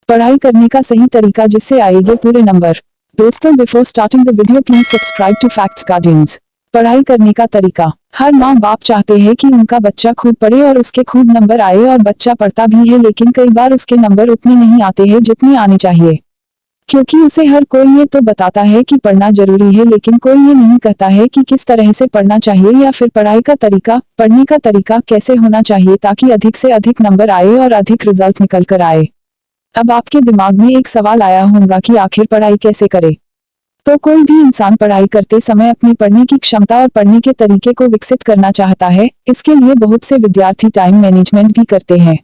पढ़ाई करने का सही तरीका जिससे आएंगे पूरे नंबर। दोस्तों, before starting the video please subscribe to Facts Guardians. पढ़ाई करने का तरीका। हर माँ बाप चाहते हैं कि उनका बच्चा खूब पढ़े और उसके खूब नंबर आए, और बच्चा पढ़ता भी है, लेकिन कई बार उसके नंबर उतने नहीं आते हैं जितने आने चाहिए। क्योंकि उसे हर कोई ये तो बताता है कि पढ़ना जरूरी है, लेकिन कोई ये नहीं कहता है कि किस तरह से पढ़ना चाहिए, या फिर पढ़ाई का तरीका, पढ़ने का तरीका कैसे होना चाहिए ताकि अधिक से अधिक नंबर आए और अधिक रिजल्ट निकल कर आए। अब आपके दिमाग में एक सवाल आया होगा कि आखिर पढ़ाई कैसे करे। तो कोई भी इंसान पढ़ाई करते समय अपनी पढ़ने की क्षमता और पढ़ने के तरीके को विकसित करना चाहता है। इसके लिए बहुत से विद्यार्थी टाइम मैनेजमेंट भी करते हैं।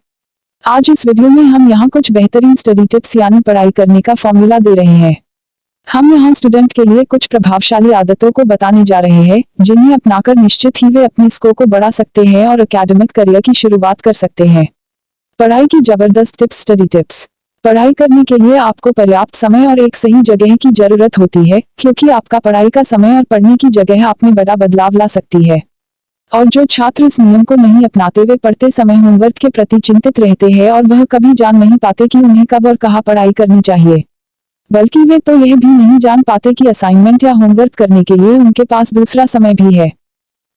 आज इस वीडियो में हम यहाँ कुछ बेहतरीन स्टडी टिप्स यानी पढ़ाई करने का फॉर्मूला दे रहे हैं। हम यहाँ स्टूडेंट के लिए कुछ प्रभावशाली आदतों को बताने जा रहे हैं, जिन्हें अपनाकर निश्चित ही वे अपने स्कोर को बढ़ा सकते हैं और एकेडमिक करियर की शुरुआत कर सकते हैं। पढ़ाई की जबरदस्त टिप्स। Study tips. पढ़ाई करने के लिए आपको पर्याप्त समय और एक सही जगह की जरूरत होती है, क्योंकि आपका पढ़ाई का समय और पढ़ने की जगह आप में बड़ा बदलाव ला सकती है। और जो छात्र इस नियम को नहीं अपनाते वे पढ़ते समय होमवर्क के प्रति चिंतित रहते हैं, और वह कभी जान नहीं पाते कि उन्हें कब और कहाँ पढ़ाई करनी चाहिए। बल्कि वे तो यह भी नहीं जान पाते कि असाइनमेंट या होमवर्क करने के लिए उनके पास दूसरा समय भी है।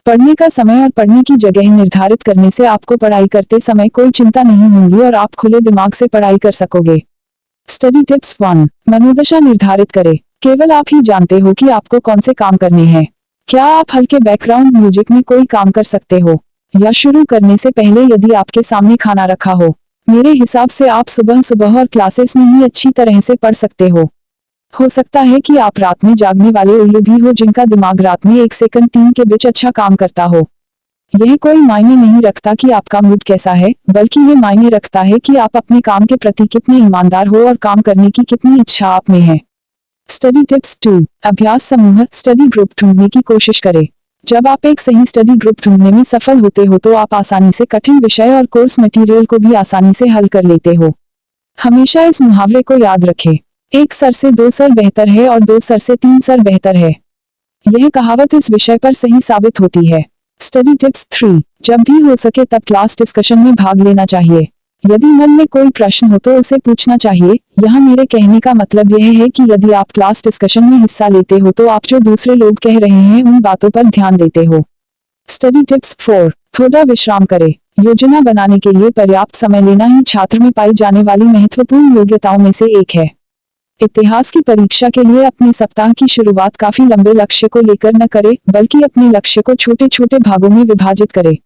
पढ़ने का समय और पढ़ने की जगह निर्धारित करने से आपको पढ़ाई करते समय कोई चिंता नहीं होगी और आप खुले दिमाग से पढ़ाई कर सकोगे। Study tips 1। मनोदशा निर्धारित करें। केवल आप ही जानते हो कि आपको कौन से काम करने हैं। क्या आप हल्के बैकग्राउंड म्यूजिक में कोई काम कर सकते हो, या शुरू करने से पहले यदि आपके सामने खाना रखा हो? मेरे हिसाब से आप सुबह सुबह और क्लासेस में ही अच्छी तरह से पढ़ सकते हो। हो सकता है कि आप रात में जागने वाले उल्लू भी हो, जिनका दिमाग रात में 1 सेकंड 3 के बीच अच्छा काम करता हो। यह कोई मायने नहीं रखता कि आपका मूड कैसा है, बल्कि ये मायने रखता है कि आप अपने काम के प्रति कितने ईमानदार हो और काम करने की कितनी इच्छा आप में है। Study tips 2। अभ्यास समूह स्टडी ग्रुप ढूंढने की कोशिश करें। जब आप एक सही स्टडी ग्रुप ढूंढने में सफल होते हो तो आप आसानी से कठिन विषय और कोर्स मटेरियल को भी आसानी से हल कर लेते हो। हमेशा इस मुहावरे को याद रखें, 1 सर से 2 सर बेहतर है और 2 सर से 3 सर बेहतर है। यह कहावत इस विषय पर सही साबित होती है। Study tips 3। जब भी हो सके तब क्लास डिस्कशन में भाग लेना चाहिए। यदि मन में कोई प्रश्न हो तो उसे पूछना चाहिए। यहाँ मेरे कहने का मतलब यह है कि यदि आप क्लास डिस्कशन में हिस्सा लेते हो तो आप जो दूसरे लोग कह रहे हैं उन बातों पर ध्यान देते हो। Study tips 4। थोड़ा विश्राम करें। योजना बनाने के लिए पर्याप्त समय लेना ही छात्र में पाई जाने वाली महत्वपूर्ण योग्यताओं में से एक है। इतिहास की परीक्षा के लिए अपने सप्ताह की शुरुआत काफी लंबे लक्ष्य को लेकर न करें, बल्कि अपने लक्ष्य को छोटे छोटे भागों में विभाजित करें।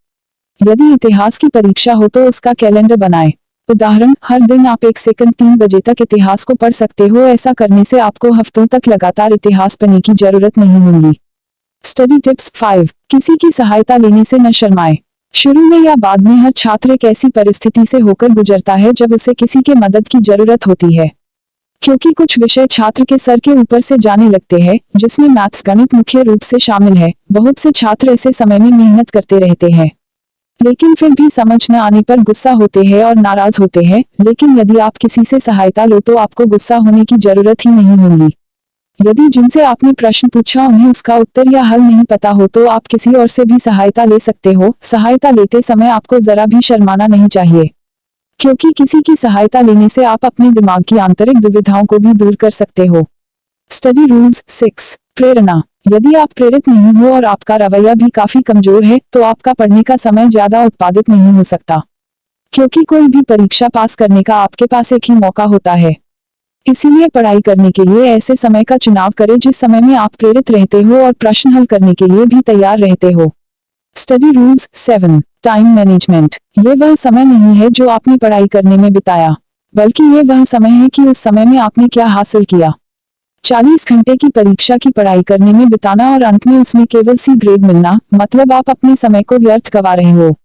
यदि इतिहास की परीक्षा हो तो उसका कैलेंडर बनाएं। उदाहरण, हर दिन आप 1 सेकंड 3 बजे तक इतिहास को पढ़ सकते हो। ऐसा करने से आपको हफ्तों तक लगातार इतिहास पढ़ने की जरूरत नहीं होगी। Study tips 5। किसी की सहायता लेने से न शर्माएं। शुरू में या बाद में हर छात्र एक ऐसी परिस्थिति से होकर गुजरता है जब उसे किसी के मदद की जरूरत होती है। क्योंकि कुछ विषय छात्र के सर के ऊपर से जाने लगते हैं, जिसमें मैथ्स गणित मुख्य रूप से शामिल है। बहुत से छात्र ऐसे समय में मेहनत करते रहते हैं, लेकिन फिर भी समझ न आने पर गुस्सा होते हैं और नाराज होते हैं। लेकिन यदि आप किसी से सहायता लो तो आपको गुस्सा होने की जरूरत ही नहीं होगी। यदि जिनसे आपने प्रश्न पूछा उन्हें उसका उत्तर या हल नहीं पता हो तो आप किसी और से भी सहायता ले सकते हो। सहायता लेते समय आपको जरा भी शर्माना नहीं चाहिए, क्योंकि किसी की सहायता लेने से आप अपने दिमाग की आंतरिक दुविधाओं को भी दूर कर सकते हो। Study rules 6। प्रेरणा। यदि आप प्रेरित नहीं हो और आपका रवैया भी काफी कमजोर है तो आपका पढ़ने का समय ज्यादा उत्पादित नहीं हो सकता, क्योंकि कोई भी परीक्षा पास करने का आपके पास एक ही मौका होता है। इसीलिए पढ़ाई करने के लिए ऐसे समय का चुनाव करें जिस समय में आप प्रेरित रहते हो और प्रश्न हल करने के लिए भी तैयार रहते हो। Study rules 7। Time management. ये वह समय नहीं है जो आपने पढ़ाई करने में बिताया, बल्कि ये वह समय है कि उस समय में आपने क्या हासिल किया। 40 घंटे की परीक्षा की पढ़ाई करने में बिताना और अंत में उसमें केवल C ग्रेड मिलना, मतलब आप अपने समय को व्यर्थ गवा रहे हो।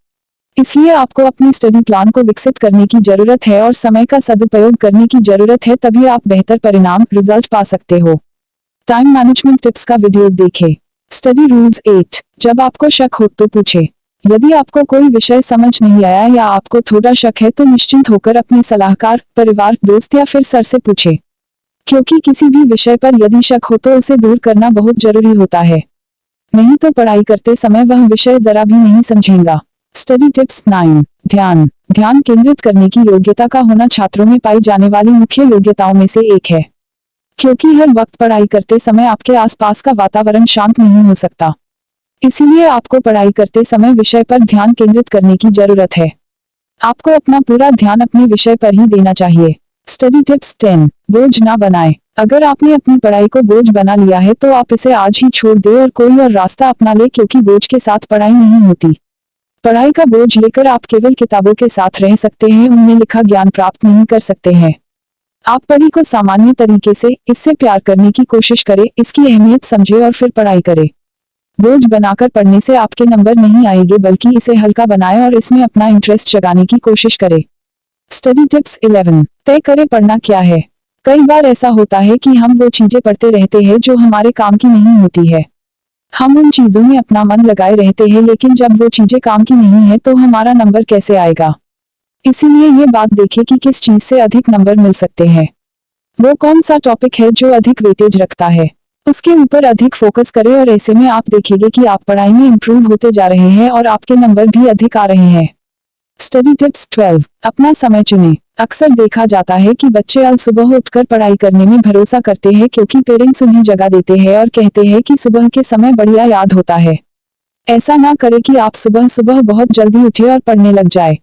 इसलिए आपको अपनी स्टडी प्लान को विकसित करने की जरूरत है और समय का सदुपयोग करने की जरूरत है, तभी आप बेहतर परिणाम रिजल्ट पा सकते हो। टाइम मैनेजमेंट टिप्स का वीडियोस देखें। Study rules 8। जब आपको शक हो तो पूछे। यदि आपको कोई विषय समझ नहीं आया या आपको थोड़ा शक है तो निश्चिंत होकर अपने सलाहकार, परिवार, दोस्त या फिर सर से पूछे, क्योंकि किसी भी विषय पर यदि शक हो तो उसे दूर करना बहुत जरूरी होता है। नहीं तो पढ़ाई करते समय वह विषय जरा भी नहीं समझेगा। Study tips 9। ध्यान। ध्यान केंद्रित करने की योग्यता का होना छात्रों में पाई जाने वाली मुख्य योग्यताओं में से एक है, क्योंकि हर वक्त पढ़ाई करते समय आपके आसपास का वातावरण शांत नहीं हो सकता। इसीलिए आपको पढ़ाई करते समय विषय पर ध्यान केंद्रित करने की जरूरत है। आपको अपना पूरा ध्यान अपने विषय पर ही देना चाहिए। Study tips 10। बोझ ना बनाएं। अगर आपने अपनी पढ़ाई को बोझ बना लिया है तो आप इसे आज ही छोड़ दें और कोई और रास्ता अपना ले, क्योंकि बोझ के साथ पढ़ाई नहीं होती। पढ़ाई का बोझ लेकर आप केवल किताबों के साथ रह सकते हैं, उनमें लिखा ज्ञान प्राप्त नहीं कर सकते हैं। आप पढ़ाई को सामान्य तरीके से, इससे प्यार करने की कोशिश करें, इसकी अहमियत समझें और फिर पढ़ाई करें। बोझ बनाकर पढ़ने से आपके नंबर नहीं आएंगे, बल्कि इसे हल्का बनाएं और इसमें अपना इंटरेस्ट जगाने की कोशिश करें। Study tips 11। तय करें पढ़ना क्या है। कई बार ऐसा होता है कि हम वो चीजें पढ़ते रहते हैं जो हमारे काम की नहीं होती है। हम उन चीजों में अपना मन लगाए रहते हैं, लेकिन जब वो चीजें काम की नहीं है तो हमारा नंबर कैसे आएगा। इसीलिए ये बात देखें कि किस चीज से अधिक नंबर मिल सकते हैं। वो कौन सा टॉपिक है जो अधिक वेटेज रखता है, उसके ऊपर अधिक फोकस करें और ऐसे में आप देखेंगे कि आप पढ़ाई में इंप्रूव होते जा रहे हैं और आपके नंबर भी अधिक आ रहे हैं। Study tips 12। अपना समय चुनें। अक्सर देखा जाता है कि बच्चे अल सुबह उठकर पढ़ाई करने में भरोसा करते हैं, क्योंकि पेरेंट्स उन्हें जगा देते हैं और कहते हैं कि सुबह के समय बढ़िया याद होता है। ऐसा ना करें कि आप सुबह सुबह बहुत जल्दी उठे और पढ़ने लग जाए।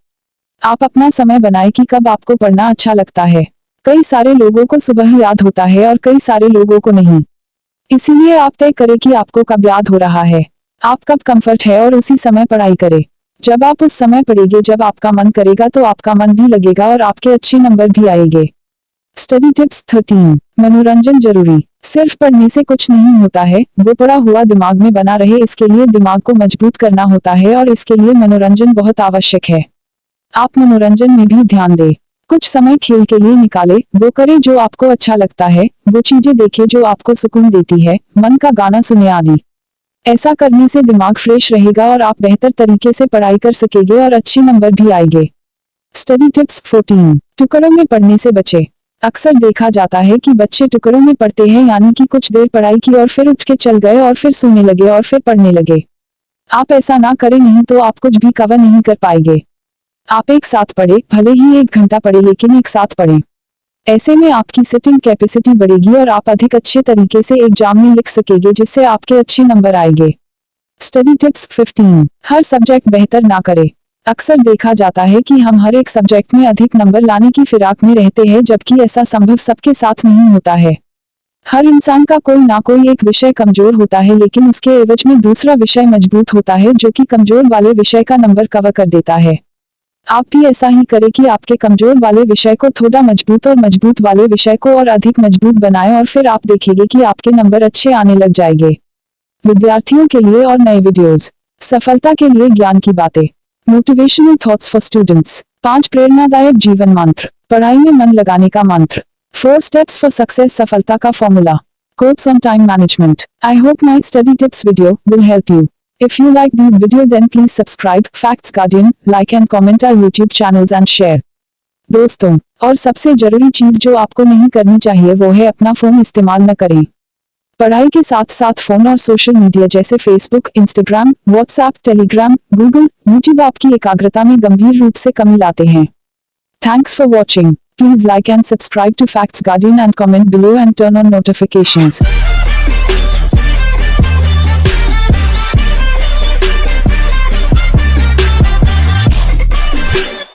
आप अपना समय बनाएं कि कब आपको पढ़ना अच्छा लगता है। कई सारे लोगों को सुबह याद होता है और कई सारे लोगों को नहीं। इसीलिए आप तय करें कि आपको कब याद हो रहा है, आप कब कंफर्ट है, और उसी समय पढ़ाई करें। जब आप उस समय पढ़ेंगे जब आपका मन करेगा तो आपका मन भी लगेगा और आपके अच्छे नंबर भी आएंगे। Study tips 13। मनोरंजन जरूरी। सिर्फ पढ़ने से कुछ नहीं होता है, वो पढ़ा हुआ दिमाग में बना रहे, इसके लिए दिमाग को मजबूत करना होता है और इसके लिए मनोरंजन बहुत आवश्यक है। आप मनोरंजन में भी ध्यान दें। कुछ समय खेल के लिए निकालें, वो करें जो आपको अच्छा लगता है, वो चीजें देखें जो आपको सुकून देती है, मन का गाना सुने आदि। ऐसा करने से दिमाग फ्रेश रहेगा और आप बेहतर तरीके से पढ़ाई कर सकेंगे और अच्छे नंबर भी आएंगे। Study tips 14। टुकड़ों में पढ़ने से बचें। अक्सर देखा जाता है कि बच्चे टुकड़ों में पढ़ते हैं, यानी कि कुछ देर पढ़ाई की और फिर उठ के चल गए और फिर सोने लगे और फिर पढ़ने लगे। आप ऐसा ना करें, नहीं तो आप कुछ भी कवर नहीं कर पाएंगे। आप एक साथ पढ़ें, भले ही 1 घंटा पढ़ें, लेकिन एक साथ पढ़ें। ऐसे में आपकी सिटिंग कैपेसिटी बढ़ेगी और आप अधिक अच्छे तरीके से एग्जाम में लिख सकेंगे, जिससे आपके अच्छे नंबर आएंगे। Study tips 15। हर सब्जेक्ट बेहतर ना करें। अक्सर देखा जाता है कि हम हर एक सब्जेक्ट में अधिक नंबर लाने की फिराक में रहते हैं, जबकि ऐसा संभव सबके साथ नहीं होता है। हर इंसान का कोई ना कोई एक विषय कमजोर होता है, लेकिन उसके एवज में दूसरा विषय मजबूत होता है, जो कि कमजोर वाले विषय का नंबर कवर कर देता है। आप भी ऐसा ही करें कि आपके कमजोर वाले विषय को थोड़ा मजबूत और मजबूत वाले विषय को और अधिक मजबूत बनाएं, और फिर आप देखेंगे कि आपके नंबर अच्छे आने लग जाएंगे। विद्यार्थियों के लिए और नए वीडियोस। सफलता के लिए ज्ञान की बातें। Motivational thoughts for students. 5 प्रेरणादायक जीवन मंत्र। पढ़ाई में मन लगाने का मंत्र। 4 स्टेप्स फॉर सक्सेस। सफलता का formula. Quotes on time management. I hope my study tips video will help you. If you like these video then please subscribe Facts Guardian, like and comment our YouTube channels and share. दोस्तों, और सबसे जरूरी चीज जो आपको नहीं करनी चाहिए वो है अपना फोन इस्तेमाल न करें। पढ़ाई के साथ साथ फोन और सोशल मीडिया जैसे Facebook, Instagram, WhatsApp, Telegram, Google, YouTube आपकी एकाग्रता में गंभीर रूप से कमी लाते हैं। Thanks for watching. Please like and subscribe to Facts Guardian and comment below and turn on notifications.